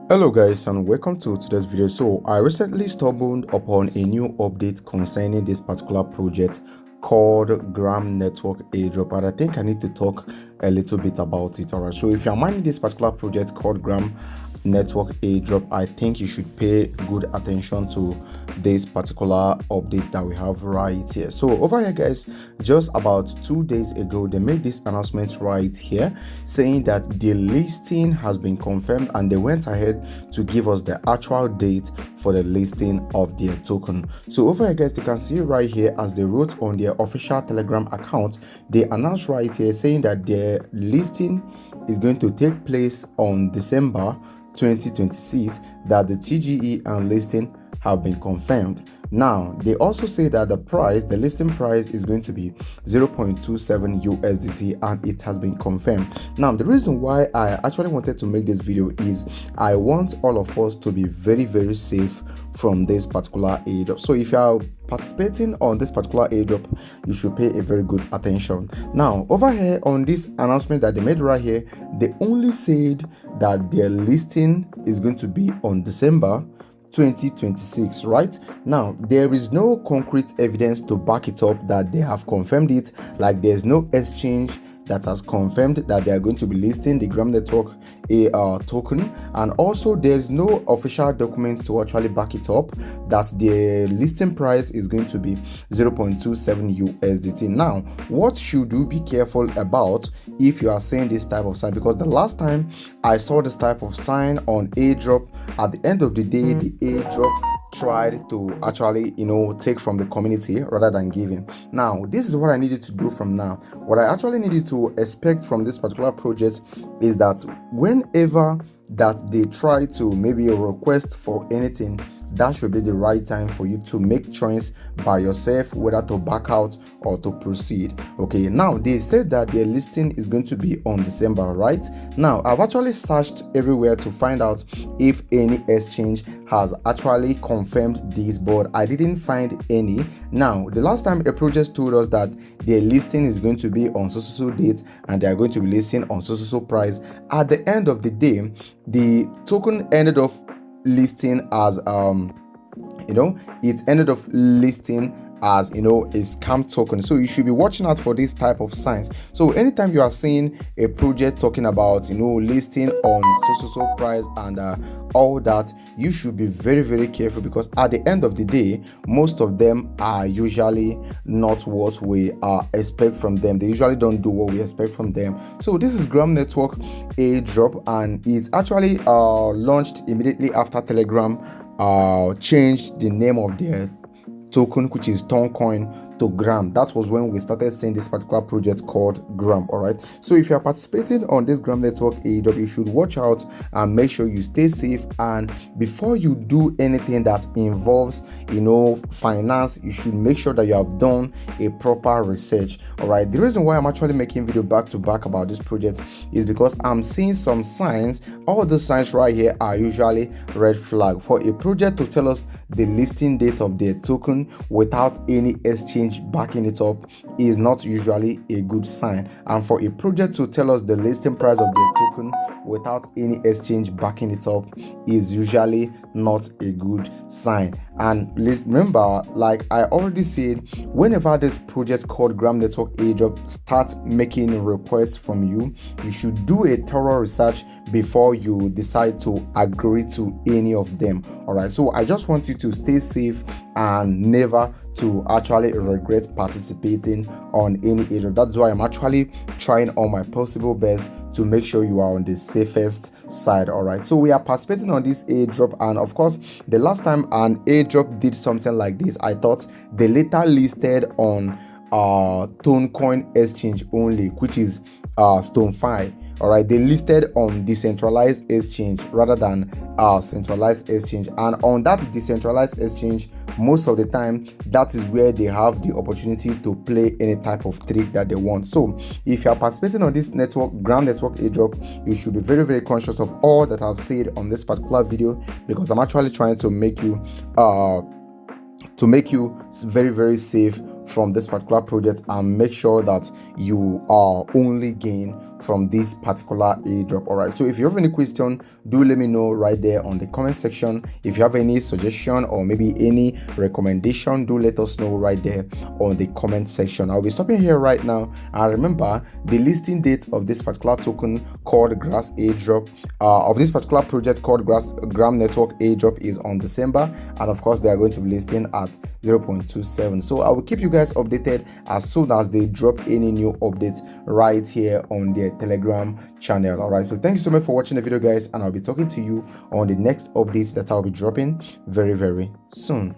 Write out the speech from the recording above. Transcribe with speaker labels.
Speaker 1: Hello guys, and welcome to today's video. So I recently stumbled upon a new update concerning this particular project called Gram Network Airdrop, and I think I need to talk a little bit about it. Alright, so if you're mining this particular project called Gram Network Airdrop, I think you should pay good attention to this particular update that we have right here. So over here guys, just about 2 days ago they made this announcement right here saying that the listing has been confirmed, and they went ahead to give us the actual date for the listing of their token. So over here guys, you can see right here, as they wrote on their official Telegram account, they announced right here saying that their listing is going to take place on December 2026, that the TGE and listing have been confirmed. Now they also say that the listing price is going to be 0.27 USDT, and it has been confirmed. Now the reason why I actually wanted to make this video is I want all of us to be very safe from this particular airdrop. So if you are participating on this particular airdrop, you should pay a very good attention. Now over here on this announcement that they made right here, they only said that their listing is going to be on December 2026. Right now there is no concrete evidence to back it up that they have confirmed it. Like, there's no exchange that has confirmed that they are going to be listing the Gram Network token, and also there's no official documents to actually back it up that the listing price is going to be 0.27 USDT. Now what should you be careful about if you are seeing this type of sign? Because the last time I saw this type of sign on airdrop, at the end of the day the airdrop tried to actually take from the community rather than giving. Now this is what I needed to do from now. What I actually needed to expect from this particular project is that whenever that they try to maybe request for anything, that should be the right time for you to make choice by yourself whether to back out or to proceed. Okay, now they said that their listing is going to be on December. Right now I've actually searched everywhere to find out if any exchange has actually confirmed this, but I didn't find any. Now the last time a project told us that their listing is going to be on so date and they are going to be listing on so price, at the end of the day the token ended up listing as it ended up listing as a scam token. So you should be watching out for this type of signs. So anytime you are seeing a project talking about listing on so price and all that, you should be very careful, because at the end of the day most of them are usually not what we expect from them. They usually don't do what we expect from them. So this is Gram Network Airdrop, and it's actually launched immediately after Telegram changed the name of their token, which is Toncoin, to Gram. That was when we started seeing this particular project called Gram. All right, so if you are participating on this Gram Network airdrop, you should watch out and make sure you stay safe. And before you do anything that involves finance, you should make sure that you have done a proper research. All right, the reason why I'm actually making video back to back about this project is because I'm seeing some signs. All the signs right here are usually red flag. For a project to tell us the listing date of their token without any exchange backing it up is not usually a good sign, and for a project to tell us the listing price of their token without any exchange backing it up is usually not a good sign. And remember, like I already said, whenever this project called Gram Network Airdrop starts making requests from you, you should do a thorough research before you decide to agree to any of them. All right, so I just want you to stay safe and never to actually regret participating on any airdrop. That's why I'm actually trying all my possible best to make sure you are on the safest side. All right, so we are participating on this airdrop, and of course the last time an airdrop did something like this, I thought they later listed on Toncoin exchange only, which is StoneFi. All right, they listed on decentralized exchange rather than centralized exchange, and on that decentralized exchange, most of the time that is where they have the opportunity to play any type of trick that they want. So if you are participating on this Gram Network airdrop, you should be very conscious of all that I've said on this particular video, because I'm actually trying to make you very safe from this particular project and make sure that you are only gain from this particular airdrop. All right, so if you have any question, do let me know right there on the comment section. If you have any suggestion or maybe any recommendation, do let us know right there on the comment section. I'll be stopping here right now, and remember the listing date of this particular token called Grass Airdrop, of this particular project called Gram Network Airdrop, is on December, and of course they are going to be listing at 0.27. so I will keep you guys updated as soon as they drop any new updates right here on their Telegram channel. All right, so thank you so much for watching the video, guys, and I'll be talking to you on the next updates that I'll be dropping very soon.